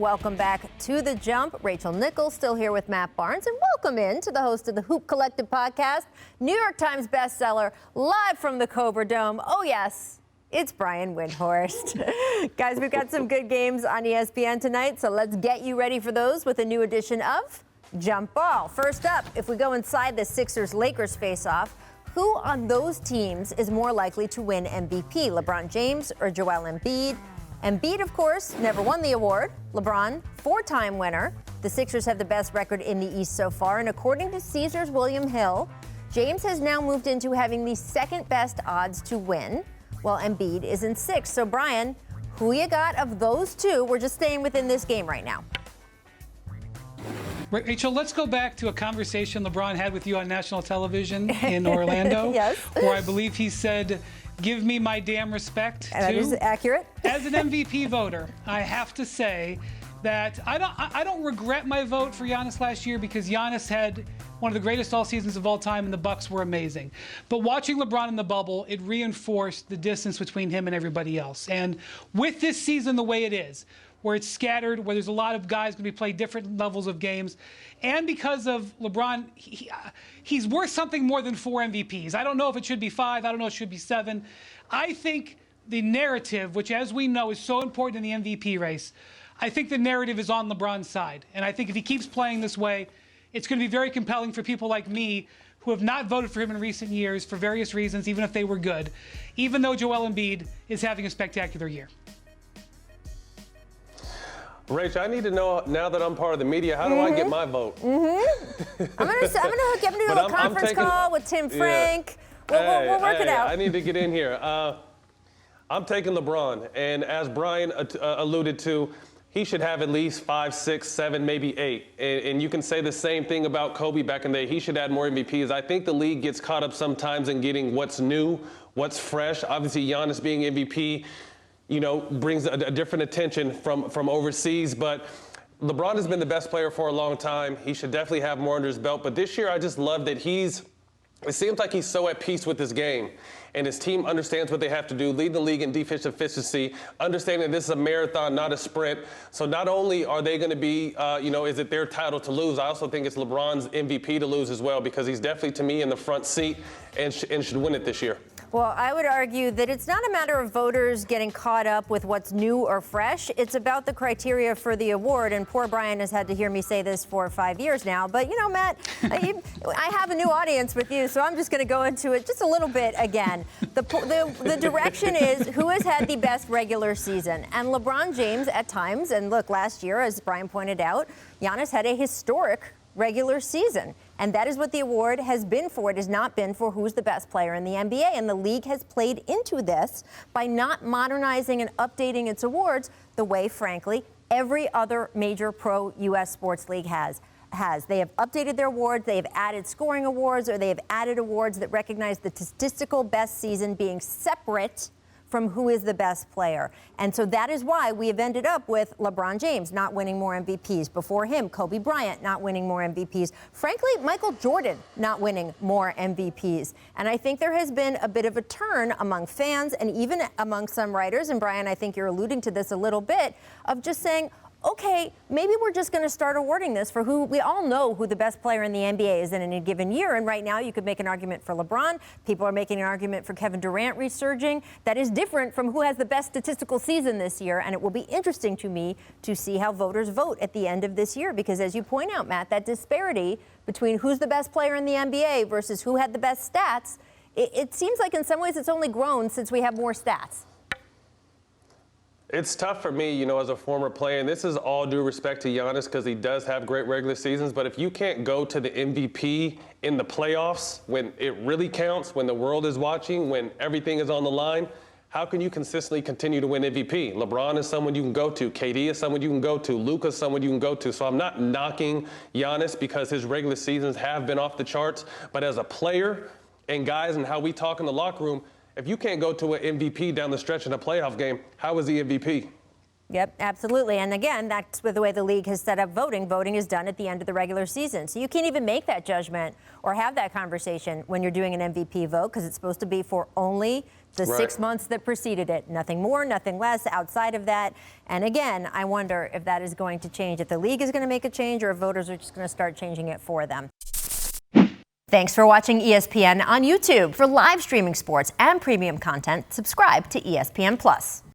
Welcome back to The Jump. Rachel Nichols still here with Matt Barnes. And welcome in to the host of the Hoop Collective podcast, New York Times bestseller, live from the Cobra Dome. Oh, yes, it's Brian Windhorst. Guys, we've got some good games on ESPN tonight, so let's get you ready for those with a new edition of Jump Ball. First up, if we go inside the Sixers-Lakers face-off, who on those teams is more likely to win MVP, LeBron James or Joel Embiid? Embiid, of course, never won the award. LeBron, four-time winner. The Sixers have the best record in the East so far, and according to Caesars William Hill, James has now moved into having the second best odds to win, while Embiid is in sixth. So, Brian, who you got of those two? We're just staying within this game right now. Rachel, let's go back to a conversation LeBron had with you on national television in Orlando. Yes. Where I believe he said, "Give me my damn respect." That is accurate. As an MVP voter, I have to say that I don't regret my vote for Giannis last year because Giannis had one of the greatest all seasons of all time and the Bucks were amazing. But watching LeBron in the bubble, it reinforced the distance between him and everybody else. And with this season the way it is, where it's scattered, where there's a lot of guys going to be playing different levels of games. And because of LeBron, he's worth something more than 4 MVPs. I don't know if it should be 5. I don't know if it should be 7. I think the narrative, which as we know is so important in the MVP race, I think the narrative is on LeBron's side. And I think if he keeps playing this way, it's going to be very compelling for people like me who have not voted for him in recent years for various reasons, even if they were good, even though Joel Embiid is having a spectacular year. Rach, I need to know, now that I'm part of the media, how do I get my vote? I'm gonna hook you up to a conference call with Tim Frank. We'll work it out. I need to get in here. I'm taking LeBron, and as Brian alluded to, he should have at least 5, 6, 7, maybe 8. And you can say the same thing about Kobe back in the day. He should add more MVPs. I think the league gets caught up sometimes in getting what's new, what's fresh. Obviously, Giannis being MVP, brings a different attention from overseas. But LeBron has been the best player for a long time. He should definitely have more under his belt. But this year, I just love that it seems like he's so at peace with his game. And his team understands what they have to do, lead the league in defensive efficiency, understanding this is a marathon, not a sprint. So not only are they going to be, is it their title to lose, I also think it's LeBron's MVP to lose as well, because he's definitely, to me, in the front seat and should win it this year. Well, I would argue that it's not a matter of voters getting caught up with what's new or fresh. It's about the criteria for the award. And poor Brian has had to hear me say this for 5 years now. But, Matt, I have a new audience with you, so I'm just going to go into it just a little bit again. The direction is who has had the best regular season. And LeBron James at times, and look, last year, as Brian pointed out, Giannis had a historic regular season. And that is what the award has been for. It has not been for who's the best player in the NBA. And the league has played into this by not modernizing and updating its awards the way, frankly, every other major pro U.S. sports league has. They have updated their awards, they have added scoring awards, or they have added awards that recognize the statistical best season being separate from who is the best player. And so that is why we have ended up with LeBron James not winning more MVPs. Before him, Kobe Bryant not winning more MVPs. Frankly, Michael Jordan not winning more MVPs. And I think there has been a bit of a turn among fans and even among some writers, and Brian, I think you're alluding to this a little bit, of just saying, okay, maybe we're just going to start awarding this for who we all know who the best player in the NBA is in any given year. And right now you could make an argument for LeBron. People are making an argument for Kevin Durant resurging. That is different from who has the best statistical season this year. And it will be interesting to me to see how voters vote at the end of this year. Because as you point out, Matt, that disparity between who's the best player in the NBA versus who had the best stats, it seems like in some ways it's only grown since we have more stats. It's tough for me, as a former player, and this is all due respect to Giannis because he does have great regular seasons, but if you can't go to the MVP in the playoffs when it really counts, when the world is watching, when everything is on the line, how can you consistently continue to win MVP? LeBron is someone you can go to. KD is someone you can go to. Luka is someone you can go to. So I'm not knocking Giannis because his regular seasons have been off the charts, but as a player and guys and how we talk in the locker room, if you can't go to an MVP down the stretch in a playoff game, how is he MVP? Yep, absolutely. And again, that's with the way the league has set up voting. Voting is done at the end of the regular season. So you can't even make that judgment or have that conversation when you're doing an MVP vote because it's supposed to be for only the Right. 6 months that preceded it. Nothing more, nothing less outside of that. And again, I wonder if that is going to change, if the league is going to make a change or if voters are just going to start changing it for them. Thanks for watching ESPN on YouTube. For live streaming sports and premium content, subscribe to ESPN+.